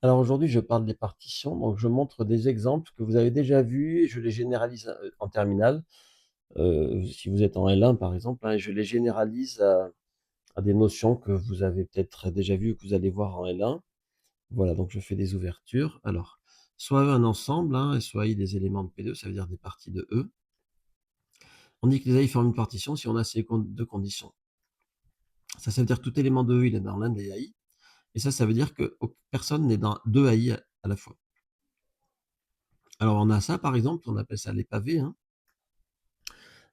Alors aujourd'hui, je parle des partitions, donc je montre des exemples que vous avez déjà vus et je les généralise, en terminale. Si vous êtes en L1 par exemple, hein, et je les généralise à des notions que vous avez peut-être déjà vues ou que vous allez voir en L1. Voilà, donc je fais des ouvertures. Alors, soit E un ensemble, hein, et soit I des éléments de P2, ça veut dire des parties de E. On dit que les AI forment une partition si on a ces deux conditions. Ça veut dire que tout élément de E, il est dans l'un des AI, et ça veut dire que personne n'est dans deux AI à la fois. Alors on a ça par exemple, on appelle ça les pavés, hein.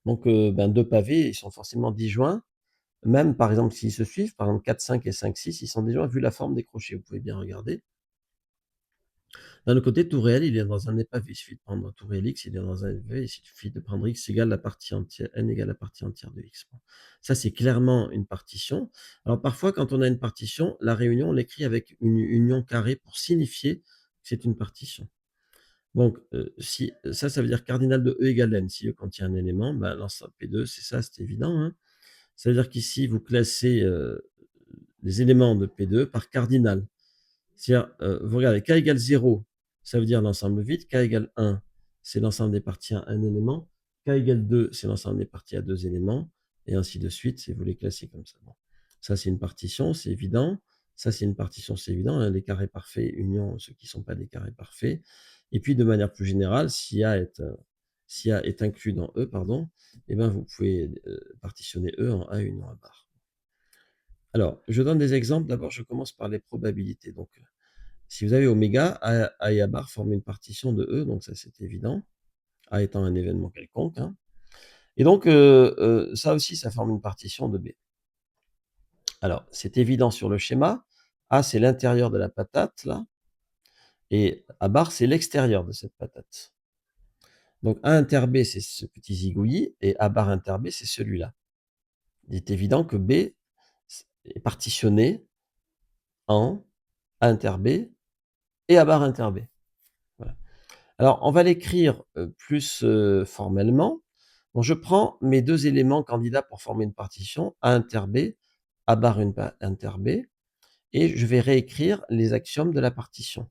Donc, deux pavés, ils sont forcément disjoints, même par exemple s'ils se suivent, par exemple 4, 5 et 5, 6, ils sont disjoints vu la forme des crochets, vous pouvez bien regarder. D'un autre côté, tout réel, il est dans un épavé, il suffit de prendre tout réel x, il est dans un épavé, il suffit de prendre x égale la partie entière, n égale la partie entière de x. Bon. Ça, c'est clairement une partition. Alors parfois, quand on a une partition, la réunion, on l'écrit avec une union carrée pour signifier que c'est une partition. Donc, si ça veut dire cardinal de E égale n. Si E contient un élément, ben, l'ensemble P2, c'est ça, c'est évident, hein. Ça veut dire qu'ici, vous classez les éléments de P2 par cardinal. C'est-à-dire, vous regardez, K égale 0, ça veut dire l'ensemble vide. K égale 1, c'est l'ensemble des parties à un élément. K égale 2, c'est l'ensemble des parties à deux éléments. Et ainsi de suite, si vous les classez comme ça. Bon. Ça, c'est une partition, c'est évident. Ça, c'est une partition, c'est évident, hein. Les carrés parfaits, union, ceux qui ne sont pas des carrés parfaits. Et puis, de manière plus générale, si A est inclus dans E, pardon, eh ben, vous pouvez partitionner E en A union A bar. Alors, je donne des exemples. D'abord, je commence par les probabilités. Donc, si vous avez oméga, A et A bar forment une partition de E, donc ça c'est évident, A étant un événement quelconque, hein. Et donc, ça aussi, ça forme une partition de B. Alors, c'est évident sur le schéma, A c'est l'intérieur de la patate, là, et A bar c'est l'extérieur de cette patate. Donc, A inter B, c'est ce petit zigouillis, et A bar inter B, c'est celui-là. Il est évident que B est partitionné en A inter B et A bar inter B. Voilà. Alors, on va l'écrire plus formellement. Donc, je prends mes deux éléments candidats pour former une partition, A inter B, A bar inter B, et je vais réécrire les axiomes de la partition.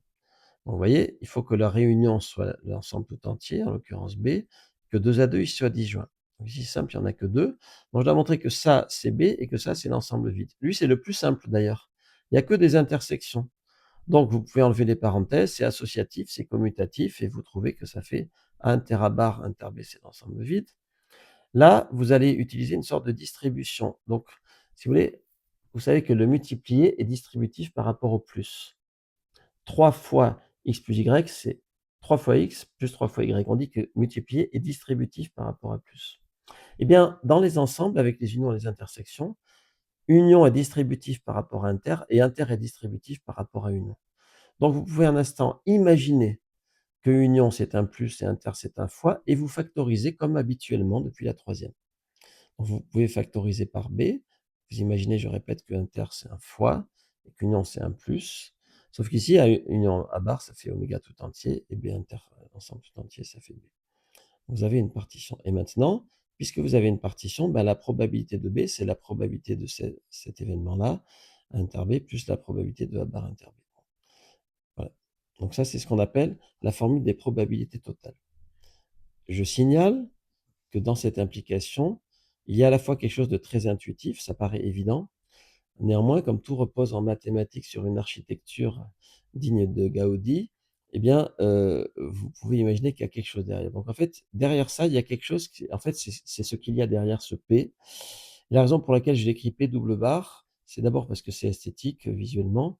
Donc, vous voyez, il faut que la réunion soit l'ensemble tout entier, en l'occurrence B, que 2 à 2 ils soient disjoints. Donc, ici, simple, il n'y en a que 2. Donc, je dois montrer que ça, c'est B et que ça, c'est l'ensemble vide. Lui, c'est le plus simple d'ailleurs. Il n'y a que des intersections. Donc, vous pouvez enlever les parenthèses, c'est associatif, c'est commutatif, et vous trouvez que ça fait inter A bar, inter B, c'est l'ensemble vide. Là, vous allez utiliser une sorte de distribution. Donc, si vous voulez, vous savez que le multiplié est distributif par rapport au plus. 3 fois x plus y, c'est 3 fois x plus 3 fois y. On dit que multiplier est distributif par rapport à plus. Eh bien, dans les ensembles, avec les unions et les intersections, union est distributif par rapport à inter, et inter est distributif par rapport à union. Donc, vous pouvez un instant imaginer que union, c'est un plus et inter, c'est un fois, et vous factorisez comme habituellement depuis la troisième. Donc, vous pouvez factoriser par B. Vous imaginez, je répète, que inter, c'est un fois, et qu'union, c'est un plus. Sauf qu'ici, union A bar, ça fait oméga tout entier, et B inter, ensemble tout entier, ça fait B. Vous avez une partition. Et maintenant, puisque vous avez une partition, ben, la probabilité de B, c'est la probabilité de cet événement-là, inter B, plus la probabilité de A bar inter B. Voilà. Donc ça, c'est ce qu'on appelle la formule des probabilités totales. Je signale que dans cette implication, il y a à la fois quelque chose de très intuitif, ça paraît évident. Néanmoins, comme tout repose en mathématiques sur une architecture digne de Gaudi, eh bien, vous pouvez imaginer qu'il y a quelque chose derrière. Donc en fait, derrière ça, il y a quelque chose qui, en fait, c'est ce qu'il y a derrière ce P. La raison pour laquelle je l'écris P double barre, c'est d'abord parce que c'est esthétique visuellement,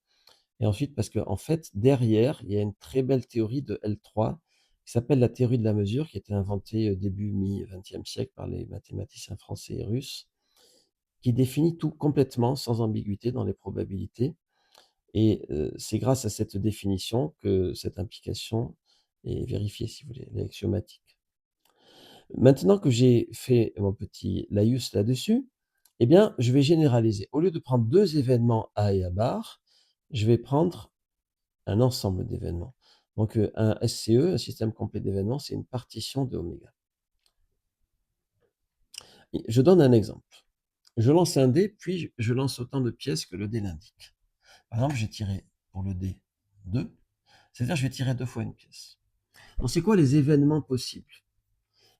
et ensuite parce qu'en fait, derrière, il y a une très belle théorie de L3 qui s'appelle la théorie de la mesure, qui a été inventée début mi-20e siècle par les mathématiciens français et russes, qui définit tout complètement, sans ambiguïté dans les probabilités. Et c'est grâce à cette définition que cette implication est vérifiée, si vous voulez, elle est axiomatique. Maintenant que j'ai fait mon petit laïus là-dessus, eh bien, je vais généraliser. Au lieu de prendre deux événements A et A bar, je vais prendre un ensemble d'événements. Donc, un SCE, un système complet d'événements, c'est une partition de oméga. Je donne un exemple. Je lance un dé, puis je lance autant de pièces que le dé l'indique. Par exemple, j'ai tiré pour le dé 2. C'est-à-dire je vais tirer 2 fois une pièce. Donc c'est quoi les événements possibles?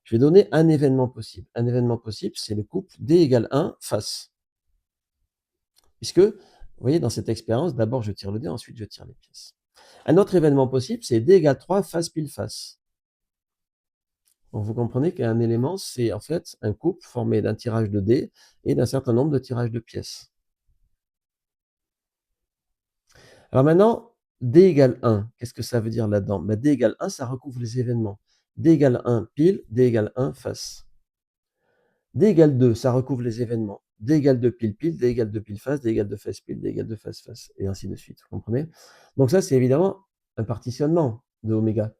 Je vais donner un événement possible. Un événement possible, c'est le couple D égale 1 face. Puisque, vous voyez, dans cette expérience, d'abord je tire le dé, ensuite je tire les pièces. Un autre événement possible, c'est D égale 3 face pile face. Donc vous comprenez qu'un élément, c'est en fait un couple formé d'un tirage de dés et d'un certain nombre de tirages de pièces. Alors maintenant, D égale 1, qu'est-ce que ça veut dire là-dedans? D égale 1, ça recouvre les événements. D égale 1 pile, D égale 1 face. D égale 2, ça recouvre les événements. D égale 2 pile pile, D égale 2 pile face, D égale 2 face pile, D égale 2 face face, et ainsi de suite, vous comprenez? Donc ça, c'est évidemment un partitionnement de oméga.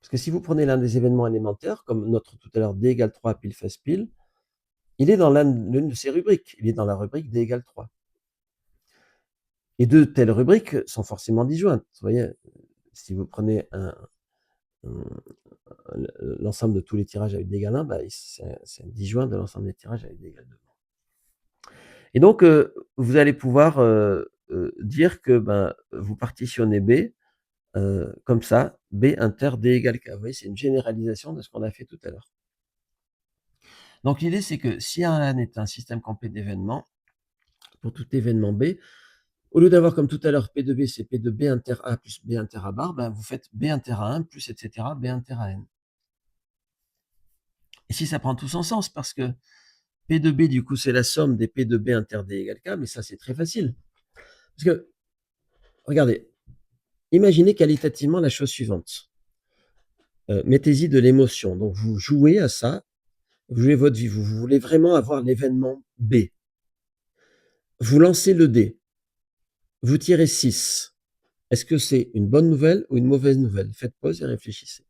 Parce que si vous prenez l'un des événements élémentaires, comme notre tout à l'heure D égale 3 pile face pile, il est dans l'une de ces rubriques. Il est dans la rubrique D égale 3. Et deux telles rubriques sont forcément disjointes. Vous voyez, si vous prenez l'ensemble de tous les tirages avec D égale 1, c'est un disjoint de l'ensemble des tirages avec D égale 2. Et donc, vous allez pouvoir dire que vous partitionnez B comme ça, B inter D égale K. Vous voyez, c'est une généralisation de ce qu'on a fait tout à l'heure. Donc l'idée, c'est que si un est un système complet d'événements, pour tout événement B, au lieu d'avoir comme tout à l'heure P de B, c'est P de B inter A plus B inter A bar, vous faites B inter A1 plus etc. B inter A n. Et si ça prend tout son sens, parce que P de B, du coup, c'est la somme des P de B inter D égale K, mais ça, c'est très facile. Parce que, regardez, imaginez qualitativement la chose suivante. Mettez-y de l'émotion. Donc, vous jouez à ça, vous jouez votre vie, vous voulez vraiment avoir l'événement B. Vous lancez le dé. Vous tirez 6. Est-ce que c'est une bonne nouvelle ou une mauvaise nouvelle? Faites pause et réfléchissez.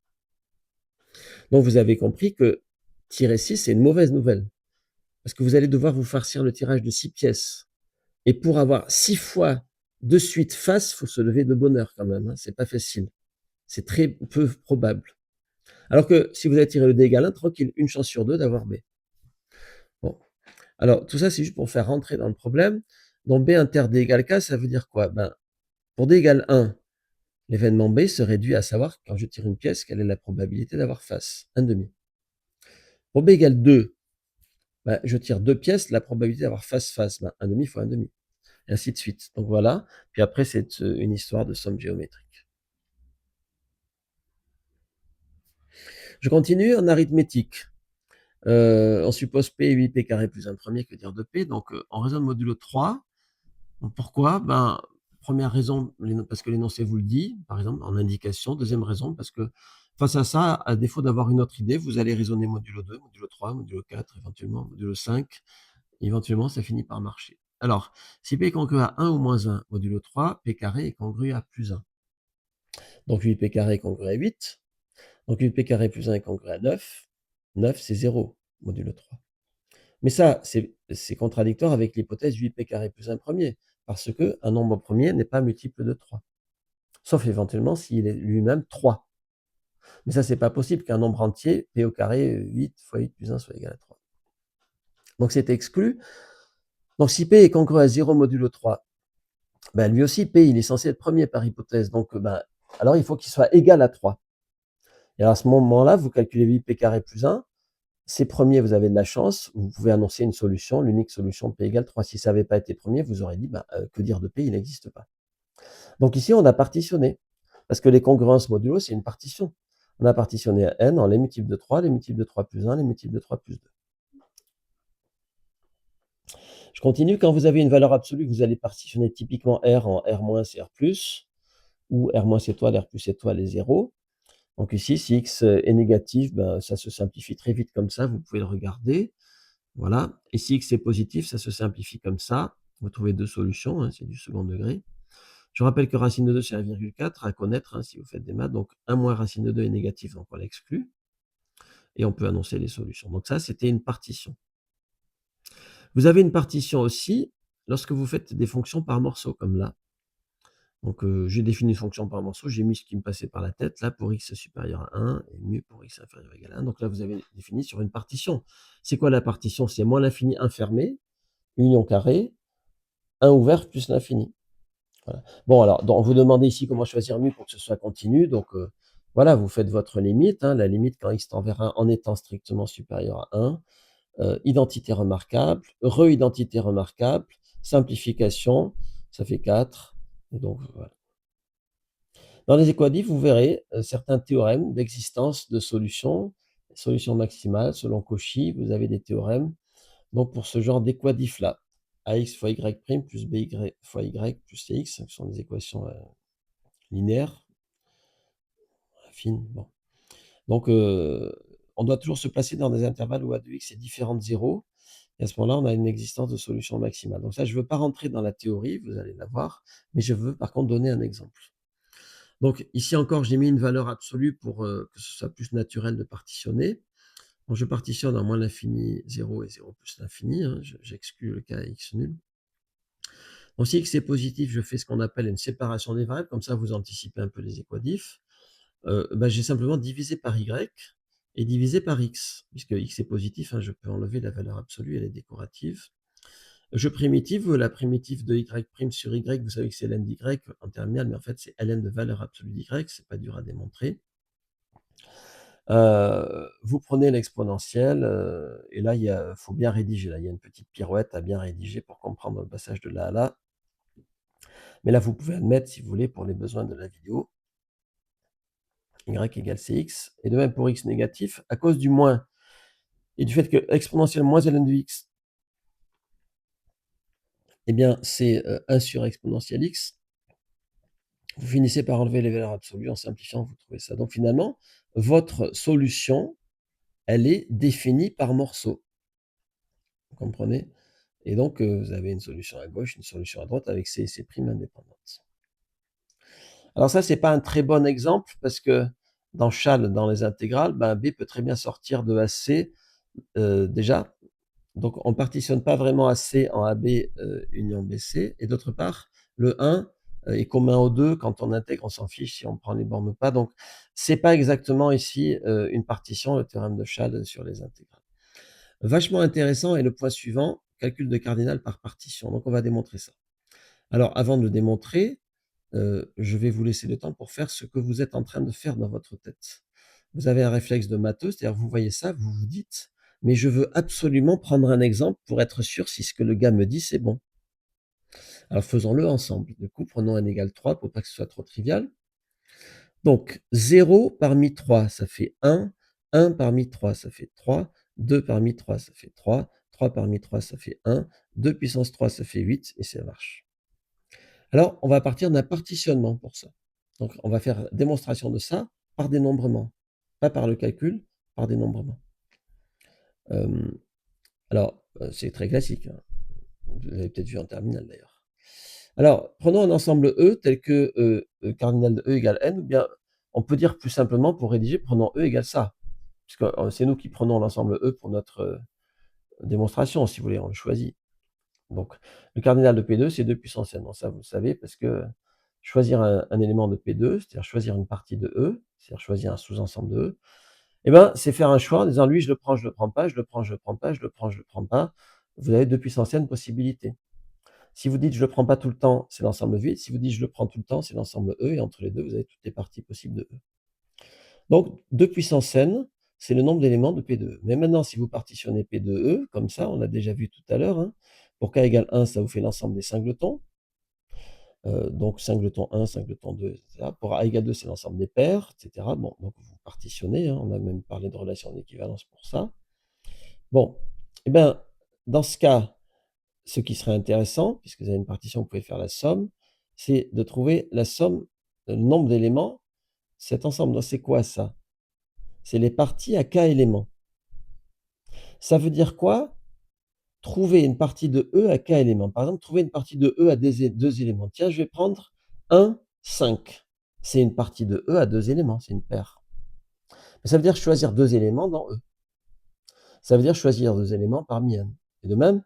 Donc, vous avez compris que tirer 6, c'est une mauvaise nouvelle. Parce que vous allez devoir vous farcir le tirage de 6 pièces. Et pour avoir 6 fois de suite face, il faut se lever de bonne heure quand même. C'est pas facile. C'est très peu probable. Alors que si vous avez tiré le dé égal 1, tranquille, une chance sur deux d'avoir B. Bon. Alors, tout ça, c'est juste pour faire rentrer dans le problème. Donc, B inter D égale K, ça veut dire quoi? Pour D égale 1, l'événement B se réduit à savoir, quand je tire une pièce, quelle est la probabilité d'avoir face? 1,5. Pour B égale 2, je tire 2 pièces, la probabilité d'avoir face-face, 1,5 fois 1,5. Et ainsi de suite. Donc voilà. Puis après, c'est une histoire de somme géométrique. Je continue en arithmétique. On suppose P 8P carré plus 1 premier, que dire de P. Donc, on raisonne modulo 3. Donc, pourquoi? Première raison, parce que l'énoncé vous le dit, par exemple, en indication. Deuxième raison, parce que face à ça, à défaut d'avoir une autre idée, vous allez raisonner modulo 2, modulo 3, modulo 4, éventuellement, modulo 5. Éventuellement, ça finit par marcher. Alors, si P est congru à 1 ou moins 1, modulo 3, P carré est congru à plus 1. Donc 8P carré est congru à 8. Donc 8P carré plus 1 est congru à 9. 9, c'est 0, modulo 3. Mais ça, c'est contradictoire avec l'hypothèse 8P carré plus 1 premier, parce qu'un nombre premier n'est pas multiple de 3. Sauf éventuellement s'il est lui-même 3. Mais ça, c'est pas possible qu'un nombre entier, P au carré 8 fois 8 plus 1 soit égal à 3. Donc c'est exclu. Donc si P est congru à 0 modulo 3, lui aussi, P, il est censé être premier par hypothèse. Donc, alors il faut qu'il soit égal à 3. Et alors à ce moment-là, vous calculez 8P carré plus 1. C'est premier, vous avez de la chance. Vous pouvez annoncer une solution, l'unique solution P égale 3. Si ça n'avait pas été premier, vous aurez dit, que dire de P, il n'existe pas. Donc ici, on a partitionné. Parce que les congruences modulo, c'est une partition. On a partitionné à n en les multiples de 3, les multiples de 3 plus 1, les multiples de 3 plus 2. Je continue. Quand vous avez une valeur absolue, vous allez partitionner typiquement R en R- et R+, ou R- étoile, R+ étoile et 0. Donc ici, si x est négatif, ça se simplifie très vite comme ça, vous pouvez le regarder. Voilà. Et si x est positif, ça se simplifie comme ça. Vous trouvez deux solutions, c'est du second degré. Je rappelle que racine de 2, c'est 1,4 à connaître si vous faites des maths. Donc 1 moins racine de 2 est négatif, donc on l'exclut. Et on peut annoncer les solutions. Donc ça, c'était une partition. Vous avez une partition aussi lorsque vous faites des fonctions par morceaux, comme là. Donc, j'ai défini une fonction par morceau, j'ai mis ce qui me passait par la tête, là, pour x supérieur à 1, et mu pour x inférieur ou égal à 1. Donc là, vous avez défini sur une partition. C'est quoi la partition? C'est moins l'infini 1 fermé, union carré, 1 ouvert plus l'infini. Voilà. Bon alors, donc on vous demandait ici comment choisir mu pour que ce soit continu, donc voilà, vous faites votre limite, hein, la limite quand x tend vers 1 en étant strictement supérieur à 1, identité remarquable, re-identité remarquable, simplification, ça fait 4, et donc voilà. Dans les équadifs, vous verrez certains théorèmes d'existence de solutions, solution maximale selon Cauchy, vous avez des théorèmes. Donc pour ce genre d'équadif-là, ax fois y' plus by fois y plus cx, ce sont des équations linéaires, affines. Bon. Donc on doit toujours se placer dans des intervalles où a de x est différent de 0. Et à ce moment-là, on a une existence de solution maximale. Donc ça, je ne veux pas rentrer dans la théorie, vous allez la voir, mais je veux par contre donner un exemple. Donc ici encore, j'ai mis une valeur absolue pour que ce soit plus naturel de partitionner. Donc je partitionne en moins l'infini 0 et 0 plus l'infini, hein, j'exclus le cas x nul. Donc si x est positif, je fais ce qu'on appelle une séparation des variables, comme ça vous anticipez un peu les équadifs. J'ai simplement divisé par y et divisé par x, puisque x est positif, hein, je peux enlever la valeur absolue, elle est décorative. Je primitive, la primitive de y' sur y, vous savez que c'est ln d'y en terminale, mais en fait c'est ln de valeur absolue d'y, c'est pas dur à démontrer. Vous prenez l'exponentielle, et là, il faut bien rédiger, là, il y a une petite pirouette à bien rédiger pour comprendre le passage de là à là. Mais là, vous pouvez admettre, si vous voulez, pour les besoins de la vidéo, y égale cx, et de même pour x négatif, à cause du moins, et du fait que exponentielle moins ln de x, eh bien, c'est 1 sur exponentielle x, vous finissez par enlever les valeurs absolues, en simplifiant, vous trouvez ça. Donc finalement, votre solution, elle est définie par morceaux. Vous comprenez? Et donc, vous avez une solution à gauche, une solution à droite avec ces primes indépendantes. Alors ça, c'est pas un très bon exemple parce que dans Chal, dans les intégrales, B peut très bien sortir de AC déjà. Donc on partitionne pas vraiment AC en AB union BC. Et d'autre part, le 1 est commun aux deux. Quand on intègre, on s'en fiche si on prend les bornes ou pas. Donc c'est pas exactement ici une partition, le théorème de Chal sur les intégrales. Vachement intéressant est le point suivant, calcul de cardinal par partition. Donc on va démontrer ça. Alors avant de le démontrer, je vais vous laisser le temps pour faire ce que vous êtes en train de faire dans votre tête. Vous avez un réflexe de matheux, c'est-à-dire vous voyez ça, vous vous dites, mais je veux absolument prendre un exemple pour être sûr si ce que le gars me dit, c'est bon. Alors faisons-le ensemble. Du coup, prenons n égale 3 pour pas que ce soit trop trivial. Donc 0 parmi 3, ça fait 1. 1 parmi 3, ça fait 3. 2 parmi 3, ça fait 3. 3 parmi 3, ça fait 1. 2 puissance 3, ça fait 8, et ça marche. Alors, on va partir d'un partitionnement pour ça. Donc, on va faire démonstration de ça par dénombrement. Pas par le calcul, par dénombrement. Alors, c'est très classique, hein. Vous l'avez peut-être vu en terminale d'ailleurs. Alors, prenons un ensemble E tel que cardinal de E égale n, ou bien on peut dire plus simplement pour rédiger, prenons E égale ça. Puisque c'est nous qui prenons l'ensemble E pour notre démonstration, si vous voulez, on le choisit. Donc, le cardinal de P2, c'est 2 puissance n. Bon, ça, vous le savez, parce que choisir un élément de P2, c'est-à-dire choisir une partie de E, c'est-à-dire choisir un sous-ensemble de E, eh ben, c'est faire un choix en disant, lui, je le prends, je le prends pas, je le prends, je le prends pas, je le prends, je le prends pas. Vous avez 2 puissance n possibilités. Si vous dites, je le prends pas tout le temps, c'est l'ensemble vide. Si vous dites, je le prends tout le temps, c'est l'ensemble E, et entre les deux, vous avez toutes les parties possibles de E. Donc, 2 puissance n, c'est le nombre d'éléments de P2E. Mais maintenant, si vous partitionnez P2E, comme ça, on l'a déjà vu tout à l'heure, hein, pour k égale 1, ça vous fait l'ensemble des singletons. Donc singleton 1, singleton 2, etc. Pour A égale 2, c'est l'ensemble des paires, etc. Bon, donc vous partitionnez, hein, on a même parlé de relation d'équivalence pour ça. Bon, eh bien, dans ce cas, ce qui serait intéressant, puisque vous avez une partition, vous pouvez faire la somme, c'est de trouver la somme, le nombre d'éléments, cet ensemble. Donc c'est quoi ça? C'est les parties à k éléments. Ça veut dire quoi? Trouver une partie de E à k éléments. Par exemple, trouver une partie de E à 2 éléments. Tiens, je vais prendre 1, 5. C'est une partie de E à 2 éléments, c'est une paire. Mais ça veut dire choisir 2 éléments dans E. Ça veut dire choisir 2 éléments parmi n. Et de même,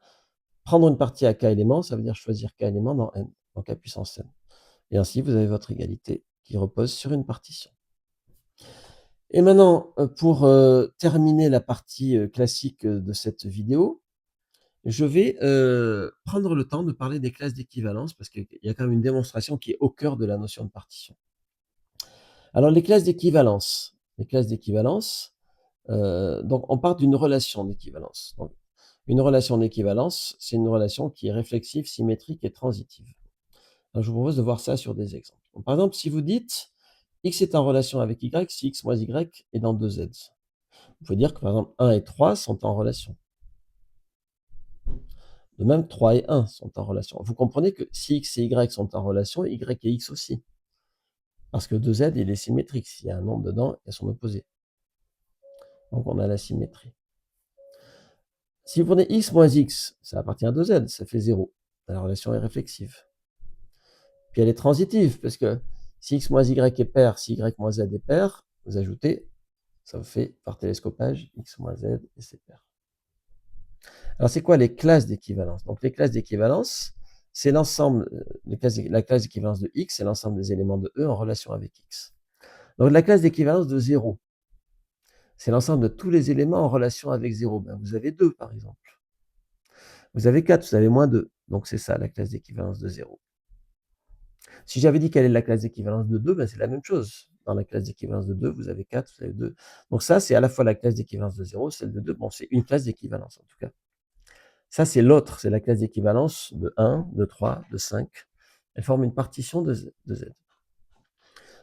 prendre une partie à k éléments, ça veut dire choisir k éléments dans n, donc k puissance n. Et ainsi, vous avez votre égalité qui repose sur une partition. Et maintenant, pour terminer la partie classique de cette vidéo, Je vais, prendre le temps de parler des classes d'équivalence parce qu'il y a quand même une démonstration qui est au cœur de la notion de partition. Alors les classes d'équivalence, donc on part d'une relation d'équivalence. Donc une relation d'équivalence, c'est une relation qui est réflexive, symétrique et transitive. Alors je vous propose de voir ça sur des exemples. Donc par exemple, si vous dites: X est en relation avec Y si X moins Y est dans 2Z. Vous pouvez dire que par exemple 1 et 3 sont en relation. De même, 3 et 1 sont en relation. Vous comprenez que si X et Y sont en relation, Y et X aussi. Parce que 2Z, il est symétrique. S'il y a un nombre dedans, il y a son opposé. Donc on a la symétrie. Si vous prenez X moins X, ça appartient à 2Z, ça fait 0. La relation est réflexive. Puis elle est transitive, parce que si X moins Y est pair, si Y moins Z est pair, vous ajoutez, ça vous fait par télescopage X moins Z et c'est pair. Alors c'est quoi les classes d'équivalence? Donc les classes d'équivalence, c'est l'ensemble, la classe d'équivalence de X, c'est l'ensemble des éléments de E en relation avec X. Donc la classe d'équivalence de 0, c'est l'ensemble de tous les éléments en relation avec 0. Ben, vous avez 2 par exemple. Vous avez 4, vous avez moins 2. Donc c'est ça la classe d'équivalence de 0. Si j'avais dit quelle est la classe d'équivalence de 2, ben c'est la même chose. Dans la classe d'équivalence de 2, vous avez 4, vous avez 2. Donc ça, c'est à la fois la classe d'équivalence de 0, celle de 2. Bon, c'est une classe d'équivalence en tout cas. Ça, c'est l'autre, c'est la classe d'équivalence de 1, de 3, de 5. Elle forme une partition de Z.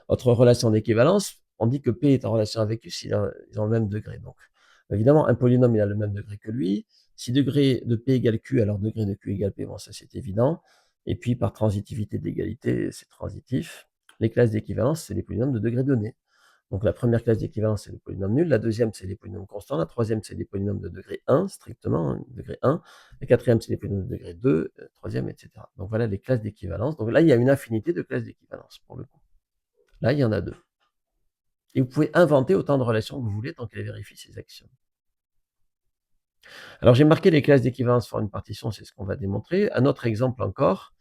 Autre relation d'équivalence, on dit que P est en relation avec Q s'ils ont le même degré. Donc, évidemment, un polynôme, il a le même degré que lui. Si degré de P égale Q, alors degré de Q égale P, bon, ça c'est évident. Et puis, par transitivité d'égalité, c'est transitif. Les classes d'équivalence, c'est les polynômes de degré donné. Donc la première classe d'équivalence, c'est les polynômes nuls. La deuxième, c'est les polynômes constants. La troisième, c'est les polynômes de degré 1, strictement, degré 1. La quatrième, c'est les polynômes de degré 2, troisième, etc. Donc voilà les classes d'équivalence. Donc là, il y a une infinité de classes d'équivalence, pour le coup. Là, il y en a 2. Et vous pouvez inventer autant de relations que vous voulez tant qu'elles vérifient ces axiomes. Alors j'ai marqué les classes d'équivalence pour une partition, c'est ce qu'on va démontrer. Un autre exemple encore.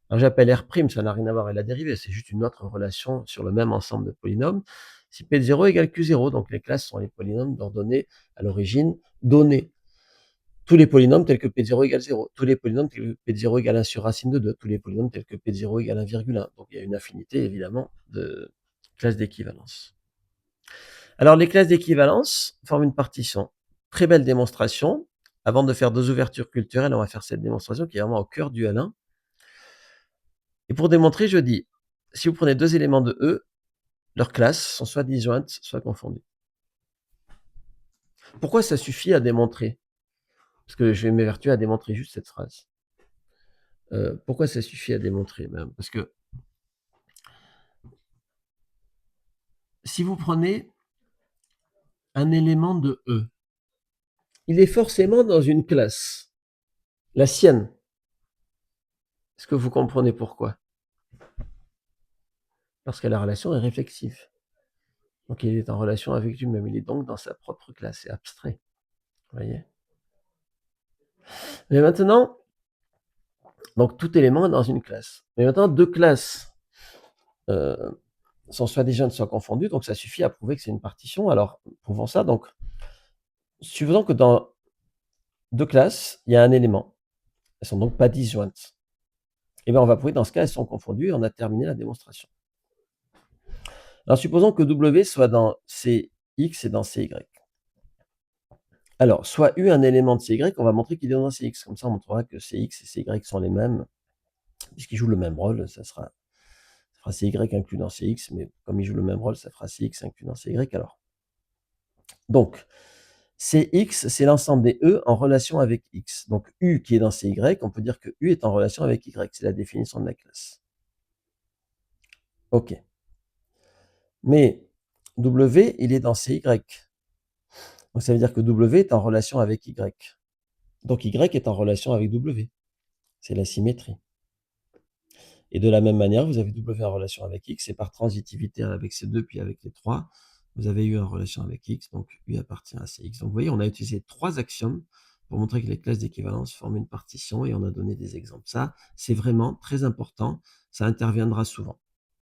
Alors j'appelle R', ça n'a rien à voir avec la dérivée, c'est juste une autre relation sur le même ensemble de polynômes. Si P de 0 égale Q0, donc les classes sont les polynômes d'ordonnée à l'origine donnée. Tous les polynômes tels que P de 0 égale 0, tous les polynômes tels que P de 0 égale 1 sur racine de 2, tous les polynômes tels que P de 0 égale 1,1. Donc il y a une infinité évidemment de classes d'équivalence. Alors les classes d'équivalence forment une partition. Très belle démonstration. Avant de faire 2 ouvertures culturelles, on va faire cette démonstration qui est vraiment au cœur du L1. Et pour démontrer, je dis, si vous prenez 2 éléments de E, leurs classes sont soit disjointes, soit confondues. Pourquoi ça suffit à démontrer? Parce que je vais m'évertuer à démontrer juste cette phrase. Pourquoi ça suffit à démontrer? Ben, parce que si vous prenez un élément de E, il est forcément dans une classe, la sienne. Est-ce que vous comprenez pourquoi? Parce que la relation est réflexive. Donc il est en relation avec lui-même, il est donc dans sa propre classe, c'est abstrait. Vous voyez? Mais maintenant, donc tout élément est dans une classe. Mais maintenant, 2 classes sont soit disjointes, soit confondues, donc ça suffit à prouver que c'est une partition. Alors, prouvons ça. Donc, supposons que dans 2 classes, il y a un élément. Elles sont donc pas disjointes. Et bien, on va prouver dans ce cas, elles sont confondues et on a terminé la démonstration. Alors, supposons que W soit dans CX et dans CY. Alors, soit U un élément de CY, on va montrer qu'il est dans CX. Comme ça, on montrera que CX et CY sont les mêmes, puisqu'ils jouent le même rôle, ça fera CY inclus dans CX, mais comme ils jouent le même rôle, ça fera CX inclus dans CY alors. Donc, CX, c'est l'ensemble des E en relation avec X. Donc, U qui est dans CY, on peut dire que U est en relation avec Y. C'est la définition de la classe. OK. Mais W, il est dans CY. Donc, ça veut dire que W est en relation avec Y. Donc, Y est en relation avec W. C'est la symétrie. Et de la même manière, vous avez W en relation avec X, et par transitivité avec ces deux, puis avec les trois, vous avez U en relation avec X, donc U appartient à CX. Donc vous voyez, on a utilisé 3 axiomes pour montrer que les classes d'équivalence forment une partition, et on a donné des exemples. Ça, c'est vraiment très important, ça interviendra souvent.